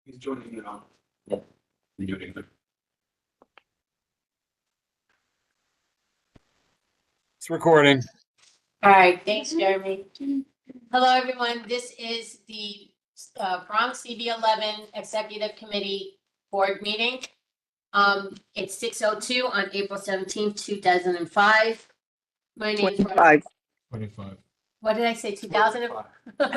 He's joining now. Yep. Muting him. It's recording. All right, thanks, Jeremy. Hello, everyone. This is the Bronx CB11 Executive Committee Board meeting. It's 6:02 on April 17th, 2005. My name is. 25. 25. What did I say, 2000?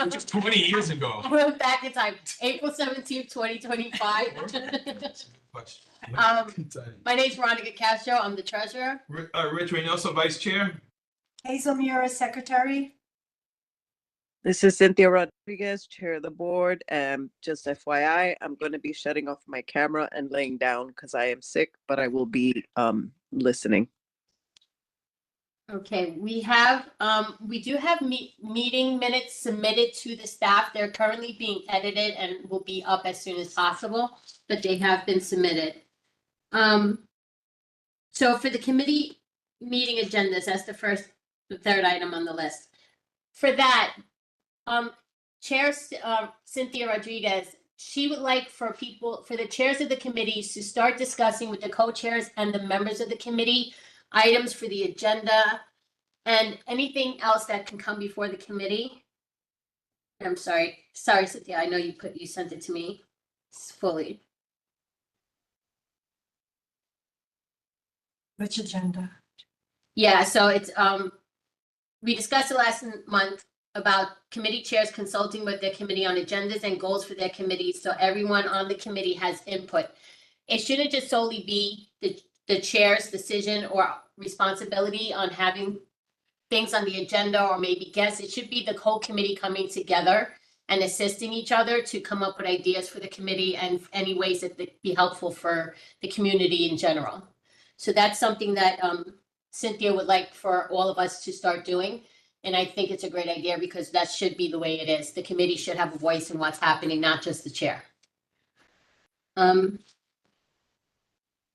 Just 20 years ago. I went back in time, April 17th, 2025. My name is Veronica Castro. I'm the treasurer. Rich Reynoso, Vice Chair. Hazel Mura, secretary. This is Cynthia Rodriguez, Chair of the Board. And just FYI, I'm going to be shutting off my camera and laying down because I am sick, but I will be listening. Okay, we do have meeting minutes submitted to the staff. They're currently being edited and will be up as soon as possible, but they have been submitted. So for the committee meeting agendas, that's the third item on the list. For that, Chair Cynthia Rodriguez, she would like for the chairs of the committees to start discussing with the co-chairs and the members of the committee items for the agenda and anything else that can come before the committee. I'm sorry, Cynthia, I know you sent it to me fully. Which agenda? Yeah, so it's, we discussed it last month about committee chairs consulting with their committee on agendas and goals for their committees, so everyone on the committee has input. It shouldn't just solely be the chair's decision or responsibility on having things on the agenda or maybe guests. It should be the whole committee coming together and assisting each other to come up with ideas for the committee and any ways that they'd be helpful for the community in general. So that's something that Cynthia would like for all of us to start doing. And I think it's a great idea because that should be the way it is. The committee should have a voice in what's happening, not just the chair.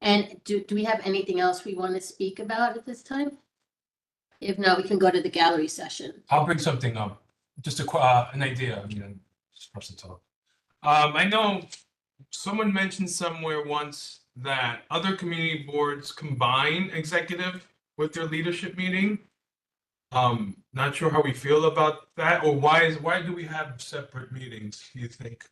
And do we have anything else we want to speak about at this time? If not, we can go to the gallery session. I'll bring something up. Just an idea. Just for us to talk. I know someone mentioned somewhere once that other community boards combine executive with their leadership meeting. Not sure how we feel about that, or why do we have separate meetings, do you think?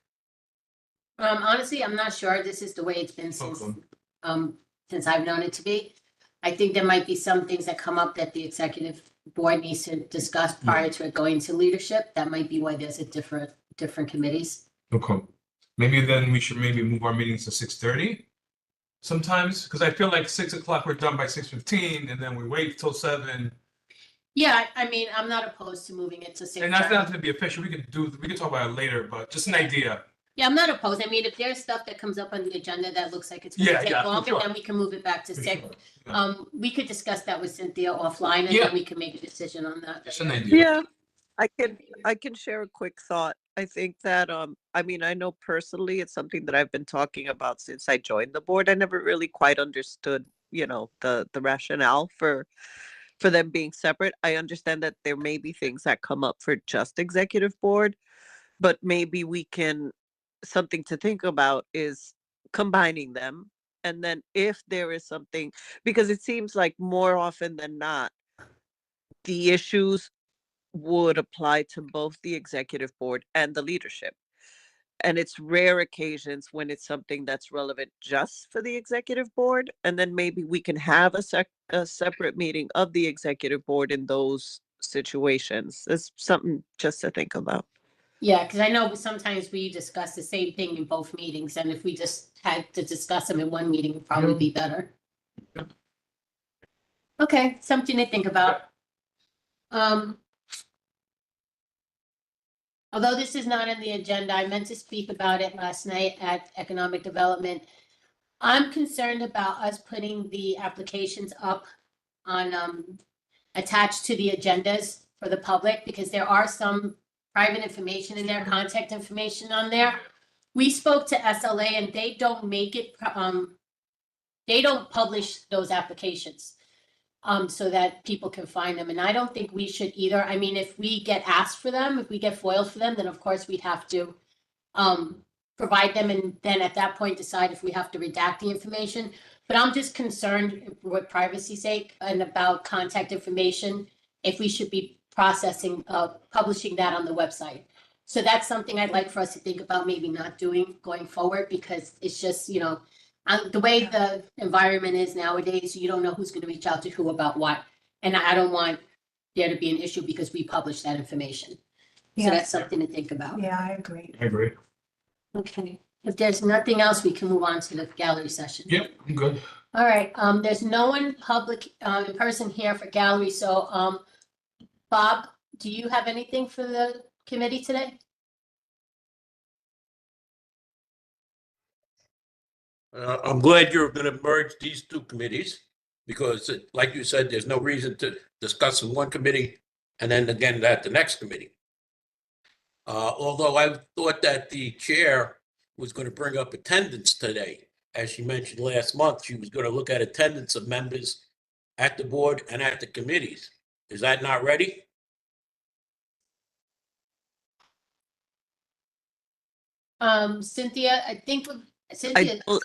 Honestly, I'm not sure. This is the way it's been since I've known it to be. I think there might be some things that come up that the executive board needs to discuss prior to it going to leadership. That might be why there's a different committees. Okay. Maybe then we should move our meetings to 6:30 sometimes, because I feel like 6 o'clock we're done by 6:15 and then we wait till 7. Yeah, I mean, I'm not opposed to moving it to 6. And that's not going to be official. We can talk about it later, but just an idea. Yeah, I'm not opposed. I mean, if there's stuff that comes up on the agenda that looks like it's going to take longer, sure. then we can move it back to For 6. sure. Yeah. We could discuss that with Cynthia offline and Yeah. then we can make a decision on that. Just an idea. Yeah, I can share a quick thought. I think that I know personally it's something that I've been talking about since I joined the board. I never really quite understood, the rationale for them being separate. I understand that there may be things that come up for just executive board, but maybe something to think about is combining them. And then if there is something, because it seems like more often than not, the issues would apply to both the executive board and the leadership. And it's rare occasions when it's something that's relevant just for the executive board. And then maybe we can have a separate meeting of the executive board in those situations. It's something just to think about. Yeah, because I know sometimes we discuss the same thing in both meetings, and if we just had to discuss them in one meeting, it'd probably be better. Okay, something to think about. Although this is not on the agenda, I meant to speak about it last night at Economic Development. I'm concerned about us putting the applications up on attached to the agendas for the public because there are some private information in there, contact information on there. We spoke to SLA and they don't make it, they don't publish those applications so that people can find them. And I don't think we should either. I mean, if we get asked for them, if we get foiled for them, then of course we'd have to provide them and then at that point decide if we have to redact the information. But I'm just concerned with privacy sake and about contact information, if we should be processing, publishing that on the website. So that's something I'd like for us to think about maybe not doing going forward, because it's just, the way the environment is nowadays, you don't know who's going to reach out to who about what. And I don't want there to be an issue because we publish that information. So that's Yes, something to think about. yeah, I agree. I agree. Okay, if there's nothing else, we can move on to the gallery session. Yep, I'm good. All right, there's no one public, in person here for gallery, so, Bob, do you have anything for the committee today? I'm glad you're going to merge these two committees because, like you said, there's no reason to discuss in one committee and then again at the next committee. Although I thought that the chair was going to bring up attendance today. As she mentioned last month, she was going to look at attendance of members at the board and at the committees. Is that not ready? Cynthia, I think, I Cynthia, don't-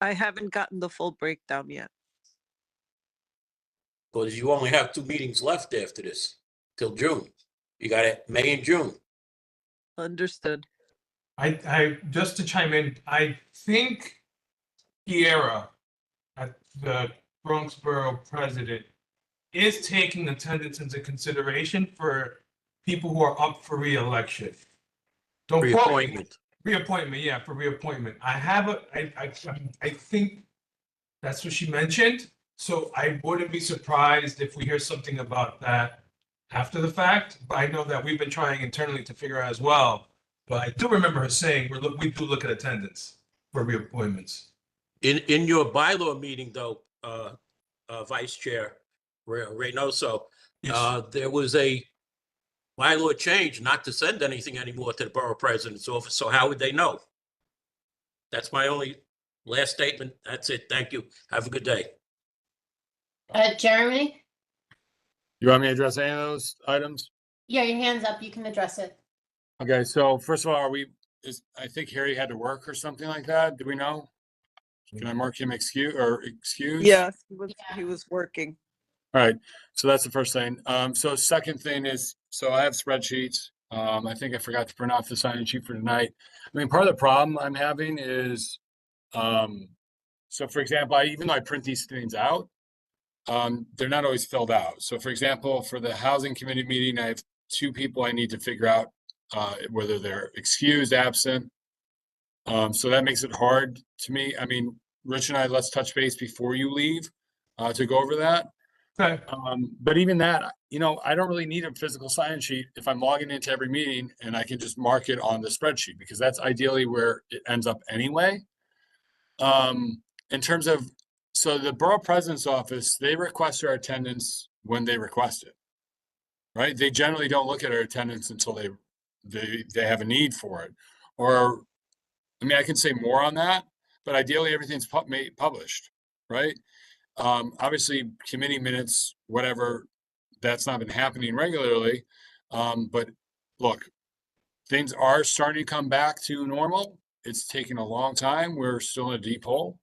I haven't gotten the full breakdown yet. Because you only have 2 meetings left after this till June. You got it, May and June. Understood. I just to chime in, I think Kiera, at the Bronx Borough president, is taking attendance into consideration for people who are up for reelection. Don't quote me. Reappointment. Reappointment, yeah, for reappointment. I think that's what she mentioned. So I wouldn't be surprised if we hear something about that after the fact. But I know that we've been trying internally to figure out as well. But I do remember her saying we do look at attendance for reappointments. In your bylaw meeting though, Vice Chair Reynoso, Yes. there was a bylaw change not to send anything anymore to the borough president's office. So how would they know? That's my only last statement. That's it. Thank you. Have a good day. Jeremy? You want me to address any of those items? Yeah, your hand's up, you can address it. Okay, so first of all, I think Harry had to work or something like that. Do we know? Can I mark him excused? Yes, Yeah. he was working. All right, so that's the first thing. So second thing is, so I have spreadsheets. I think I forgot to print off the sign-in sheet for tonight. I mean, part of the problem I'm having is, so for example, even though I print these things out, they're not always filled out. So for example, for the housing committee meeting, I have 2 people I need to figure out whether they're excused, absent. So that makes it hard to me. I mean, Rich and I, let's touch base before you leave to go over that. Okay. But even that, I don't really need a physical sign sheet if I'm logging into every meeting and I can just mark it on the spreadsheet because that's ideally where it ends up anyway. In terms of, so the borough president's office, they request our attendance when they request it, right? They generally don't look at our attendance until they have a need for it. Or, I mean, I can say more on that, but ideally everything's published, right? Obviously committee minutes, whatever, that's not been happening regularly. But look, things are starting to come back to normal. It's taken a long time. We're still in a deep hole.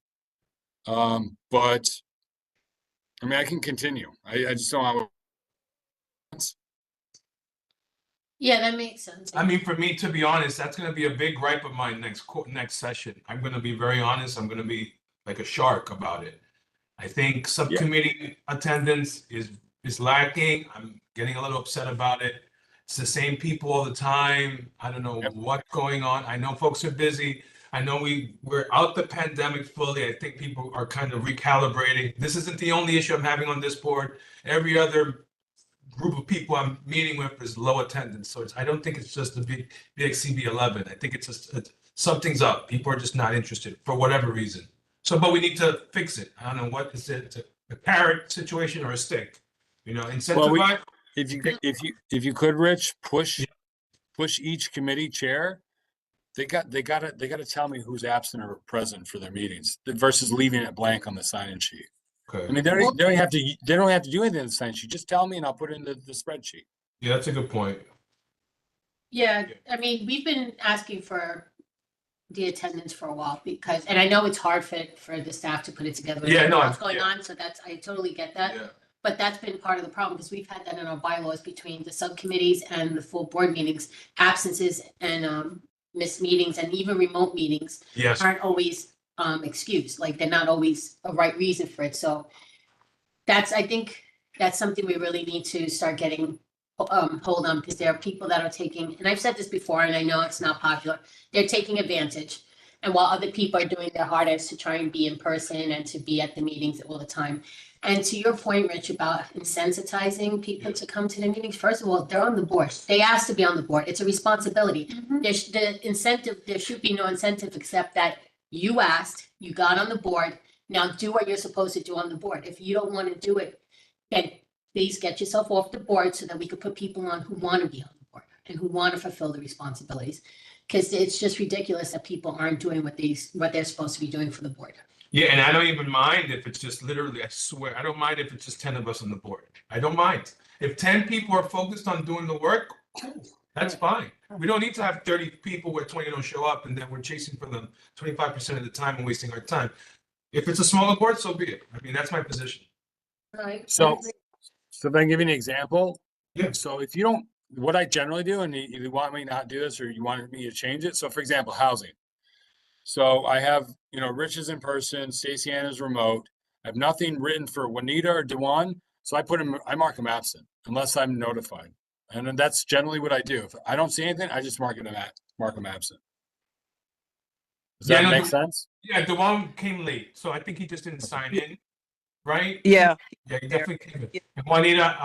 But I mean, I can continue. I just don't have. Yeah, that makes sense. I mean, for me, to be honest, that's going to be a big gripe of mine next session. I'm going to be very honest. I'm going to be like a shark about it. I think subcommittee attendance is lacking. I'm getting a little upset about it. It's the same people all the time. I don't know what's going on. I know folks are busy. I know we're out the pandemic fully. I think people are kind of recalibrating. This isn't the only issue I'm having on this board. Every other group of people I'm meeting with is low attendance. So I don't think it's just the big CB11. I think it's just something's up. People are just not interested for whatever reason. So, but we need to fix it. I don't know what is it, a carrot situation or a stick? Incentivize. If you could, Rich, push each committee chair. They gotta tell me who's absent or present for their meetings versus leaving it blank on the sign-in sheet. Okay. I mean, they don't have to do anything on the sign sheet. Just tell me and I'll put it in the spreadsheet. Yeah, that's a good point. Yeah, I mean, we've been asking for the attendance for a while because, and I know it's hard for the staff to put it together. with Yeah, no, What's going yeah. on, so that's, I totally get that. Yeah. But that's been part of the problem because we've had that in our bylaws between the subcommittees and the full board meetings, absences and missed meetings and even remote meetings Yes. aren't always excused, like they're not always a right reason for it. So that's, I think that's something we really need to start getting hold on, because there are people that are taking, and I've said this before, and I know it's not popular, they're taking advantage. And while other people are doing their hardest to try and be in person and to be at the meetings all the time. And to your point, Rich, about insensitizing people to come to the meetings, first of all, they're on the board. They asked to be on the board. It's a responsibility. There's the incentive, there should be no incentive except that you asked, you got on the board. Now do what you're supposed to do on the board. If you don't want to do it, then please get yourself off the board so that we could put people on who want to be on the board and who want to fulfill the responsibilities. Because it's just ridiculous that people aren't doing what they're supposed to be doing for the board. Yeah, and I don't even mind if it's just literally, I swear, I don't mind if it's just 10 of us on the board. I don't mind. If 10 people are focused on doing the work, cool, that's fine. We don't need to have 30 people where 20 don't show up and then we're chasing for them 25% of the time and wasting our time. If it's a smaller board, so be it. I mean, that's my position. Right. So if I can give you an example. Yeah. So if you don't, what I generally do, and you want me not do this or you want me to change it. So for example, housing. So I have, Rich is in person, Stacey Ann is remote. I have nothing written for Juanita or Dewan. So I mark them absent unless I'm notified. And then that's generally what I do. If I don't see anything, I just mark them absent. Does Yeah, that no, make the- sense? Yeah, the one came late, so I think he just didn't sign in, right? Yeah, Yeah, he definitely came in. And Juanita,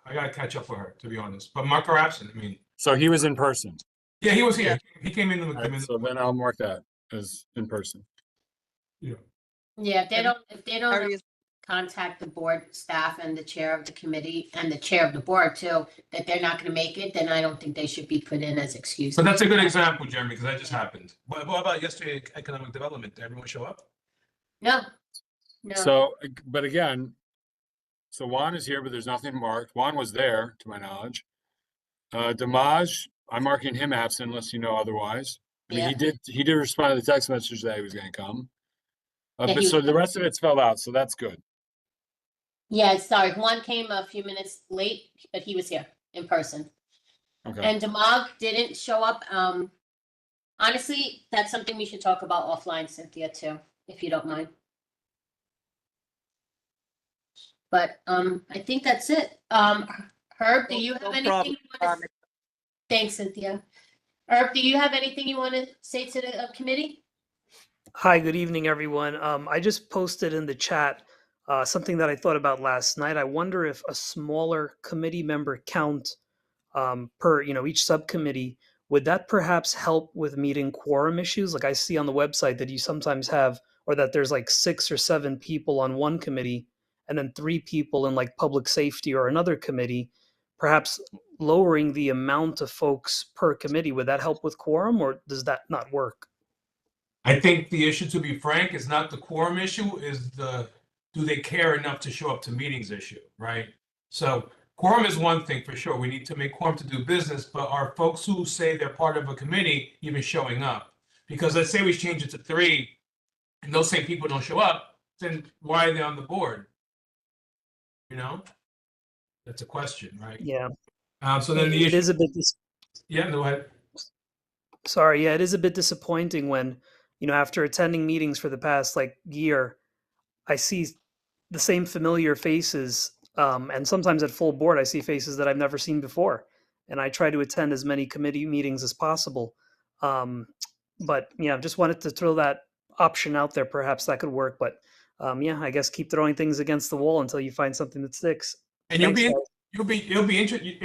I gotta catch up with her, to be honest, but mark her absent, I mean, So he was in person. yeah, he was here. He came in the. All right, so then I'll mark that as in person. Yeah. Yeah, if they don't Harry is- contact the board staff and the chair of the committee and the chair of the board too, that they're not gonna make it, then I don't think they should be put in as excuses. So that's a good example, Jeremy, because that just happened. What about yesterday, economic development? Did everyone show up? No, no. So, but again, so Juan is here, but there's nothing marked. Juan was there, to my knowledge. Damaj, I'm marking him absent unless you know otherwise. I mean, Yeah. he did respond to the text message that he was gonna come. Yeah, But he so was- the rest of it's filled out, so that's good. Yeah, sorry, Juan came a few minutes late, but he was here in person. Okay. And Demag didn't show up. Honestly, that's something we should talk about offline, Cynthia, too, if you don't mind. But I think that's it. Herb, do you have No anything? problem. you wanna- Thanks, Cynthia. Herb, do you have anything you want to say to the committee? Hi, good evening, everyone. I just posted in the chat something that I thought about last night. I wonder if a smaller committee member count per, each subcommittee, would that perhaps help with meeting quorum issues? Like I see on the website that you sometimes have, or that there's like 6 or 7 people on one committee and then 3 people in like public safety or another committee. Perhaps lowering the amount of folks per committee, would that help with quorum, or does that not work? I think the issue, to be frank, is not the quorum issue, is do they care enough to show up to meetings issue, right? So quorum is one thing for sure. We need to make quorum to do business, but are folks who say they're part of a committee even showing up? Because let's say we change it to 3 and those same people don't show up, then why are they on the board? That's a question, right? Yeah. So then the It issue, is a bit yeah, go ahead. Sorry, yeah, it is a bit disappointing when, after attending meetings for the past year, I see the same familiar faces, and sometimes at full board, I see faces that I've never seen before, and I try to attend as many committee meetings as possible. But just wanted to throw that option out there. Perhaps that could work, but I guess keep throwing things against the wall until you find something that sticks. And Thanks, guys. you'll be interested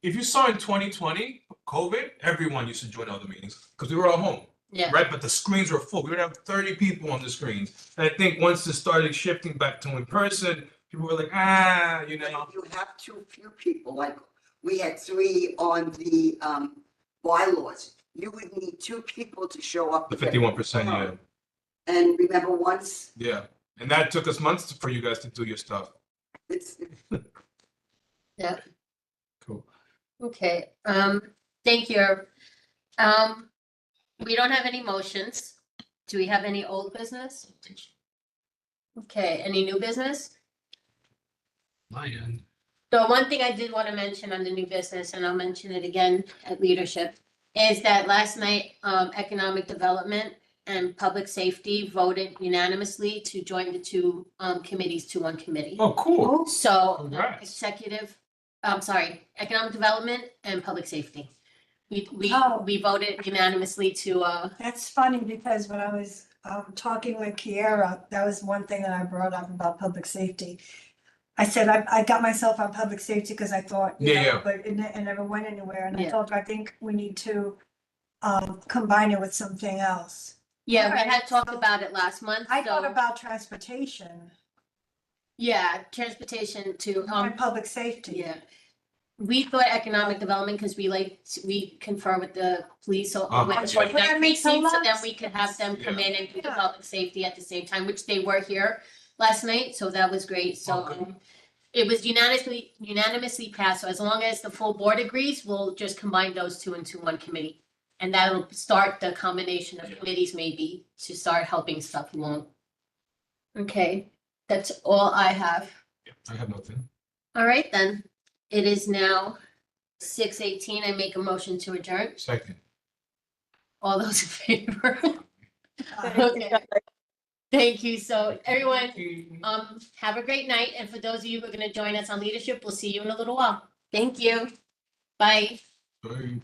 if you saw in 2020 COVID, everyone used to join other meetings because we were all home, Yeah. right? But the screens were full. We would have 30 people on the screens. And I think once it started shifting back to in person, people were like, You have too few people, like we had 3 on the bylaws. You would need 2 people to show up. the to get 51%, yeah, quorum. And remember once, yeah. And that took us months for you guys to do your stuff. it's, Yeah. Cool. Okay. Thank you. We don't have any motions. Do we have any old business? Okay, any new business? My end. So one thing I did want to mention on the new business, and I'll mention it again at leadership, is that last night, economic development and public safety voted unanimously to join the two, committees to one committee. Oh, cool. So Congrats. economic development and public safety. Oh. We voted unanimously to, That's funny because when I was talking with Kiera, that was one thing that I brought up about public safety. I said, I got myself on public safety because I thought, you Yeah, know, yeah. but it never went anywhere. And I Yeah. told her, I think we need to combine it with something else. yeah, we Alright, had talked so about it last month. I thought so- about transportation Yeah, transportation to, and public safety. yeah. We thought economic development because we confer with the police or Uh-huh. with the Yeah. 49 That makes a precincts, so then lot we could have them come in and do the Yeah. public safety at the same time, which they were here last night, so that was great, so. Okay. It was unanimously passed, so as long as the full board agrees, we'll just combine those two into one committee. And that'll start the combination of committees maybe to start helping stuff along. Okay, that's all I have. Yeah, I have nothing. All right, then. It is now 6:18. I make a motion to adjourn. Second. All those in favor? Okay. Thank you. So everyone, have a great night. And for those of you who are going to join us on leadership, we'll see you in a little while. Thank you. Bye. Bye.